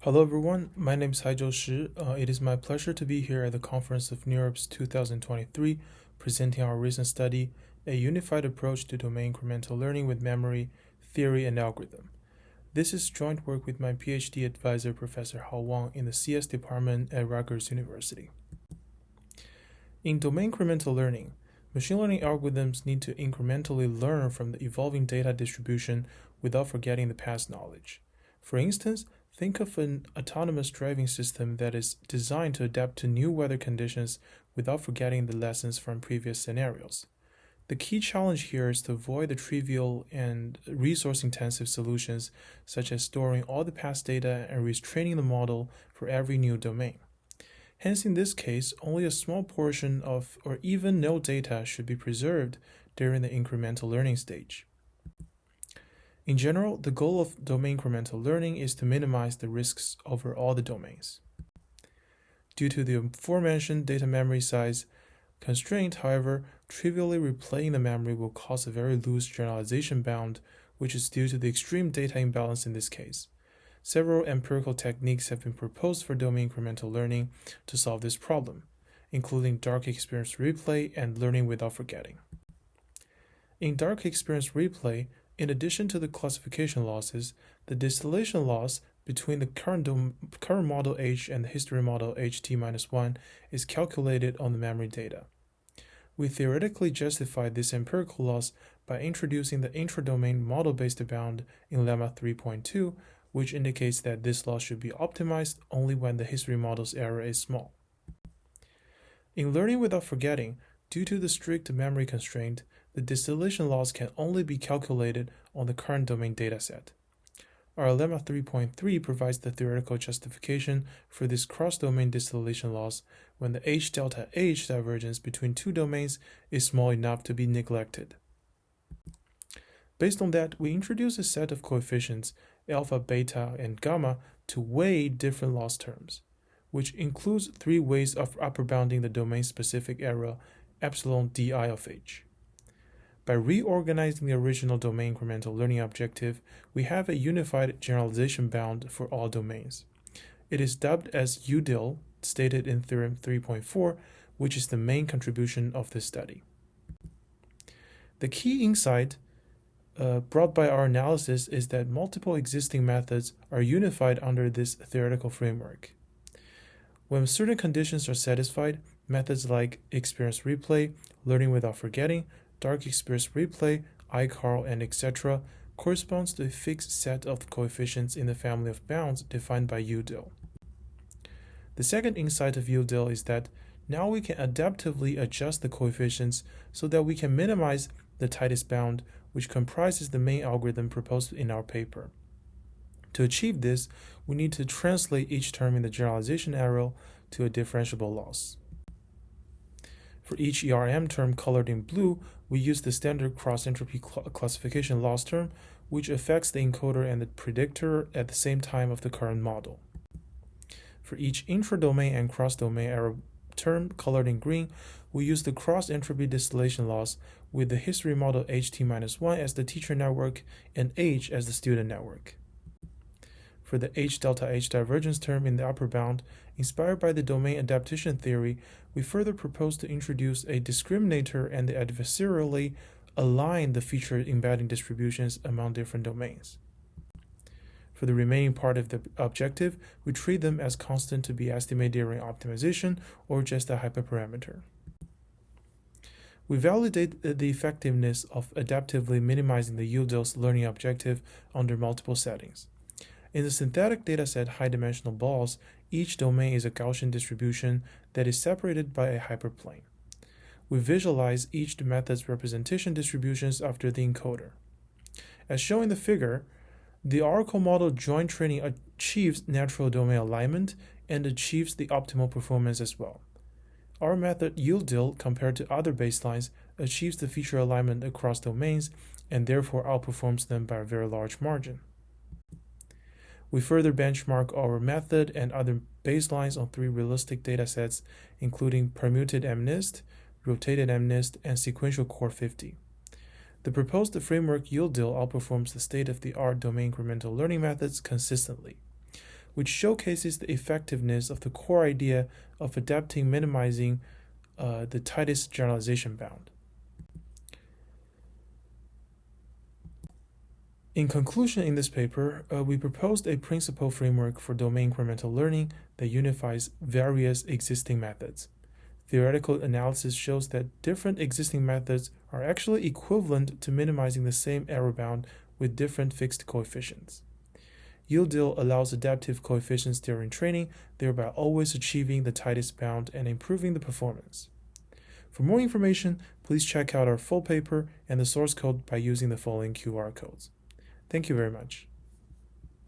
Hello everyone, my name is Haizhou Shi. It is my pleasure to be here at the conference of NeurIPS 2023, presenting our recent study, A Unified Approach to Domain Incremental Learning with Memory, Theory, and Algorithm. This is joint work with my PhD advisor, Professor Hao Wang, in the CS department at Rutgers University. In domain incremental learning, machine learning algorithms need to incrementally learn from the evolving data distribution without forgetting the past knowledge. For instance, think of an autonomous driving system that is designed to adapt to new weather conditions without forgetting the lessons from previous scenarios. The key challenge here is to avoid the trivial and resource-intensive solutions, such as storing all the past data and retraining the model for every new domain. Hence, in this case, only a small portion of or even no data should be preserved during the incremental learning stage. In general, the goal of domain incremental learning is to minimize the risks over all the domains. Due to the aforementioned data memory size constraint, however, trivially replaying the memory will cause a very loose generalization bound, which is due to the extreme data imbalance in this case. Several empirical techniques have been proposed for domain incremental learning to solve this problem, including dark experience replay and learning without forgetting. In dark experience replay, in addition to the classification losses, the distillation loss between the current model H and the history model HT-1 is calculated on the memory data. We theoretically justify this empirical loss by introducing the intradomain model-based bound in lemma 3.2, which indicates that this loss should be optimized only when the history model's error is small. In learning without forgetting, due to the strict memory constraint, the distillation loss can only be calculated on the current domain dataset. Our lemma 3.3 provides the theoretical justification for this cross-domain distillation loss when the H delta H divergence between two domains is small enough to be neglected. Based on that, we introduce a set of coefficients, alpha, beta, and gamma, to weigh different loss terms, which includes three ways of upper bounding the domain-specific error epsilon di of h. By reorganizing the original domain incremental learning objective, we have a unified generalization bound for all domains. It is dubbed as UDIL, stated in Theorem 3.4, which is the main contribution of this study. The key insight brought by our analysis is that multiple existing methods are unified under this theoretical framework. When certain conditions are satisfied, methods like experience replay, learning without forgetting, dark experience replay, iCarl, and etc. corresponds to a fixed set of coefficients in the family of bounds defined by UDIL. The second insight of UDIL is that now we can adaptively adjust the coefficients so that we can minimize the tightest bound, which comprises the main algorithm proposed in our paper. To achieve this, we need to translate each term in the generalization arrow to a differentiable loss. For each ERM term colored in blue, we use the standard cross-entropy classification loss term, which affects the encoder and the predictor at the same time of the current model. For each intra-domain and cross-domain error term colored in green, we use the cross-entropy distillation loss with the history model HT-1 as the teacher network and H as the student network. For the H delta H divergence term in the upper bound, inspired by the domain adaptation theory, we further propose to introduce a discriminator and adversarially align the feature embedding distributions among different domains. For the remaining part of the objective, we treat them as constant to be estimated during optimization or just a hyperparameter. We validate the effectiveness of adaptively minimizing the UDIL's learning objective under multiple settings. In the synthetic dataset high-dimensional balls, each domain is a Gaussian distribution that is separated by a hyperplane. We visualize each method's representation distributions after the encoder. As shown in the figure, the Oracle model joint training achieves natural domain alignment and achieves the optimal performance as well. Our method UDIL, compared to other baselines, achieves the feature alignment across domains and therefore outperforms them by a very large margin. We further benchmark our method and other baselines on three realistic datasets, including permuted MNIST, rotated MNIST, and sequential core 50. The proposed framework UDIL outperforms the state-of-the-art domain incremental learning methods consistently. which showcases the effectiveness of the core idea of adapting minimizing the tightest generalization bound. In conclusion, in this paper, we proposed a principal framework for domain incremental learning that unifies various existing methods. Theoretical analysis shows that different existing methods are actually equivalent to minimizing the same error bound with different fixed coefficients. UDIL allows adaptive coefficients during training, thereby always achieving the tightest bound and improving the performance. For more information, please check out our full paper and the source code by using the following QR codes. Thank you very much.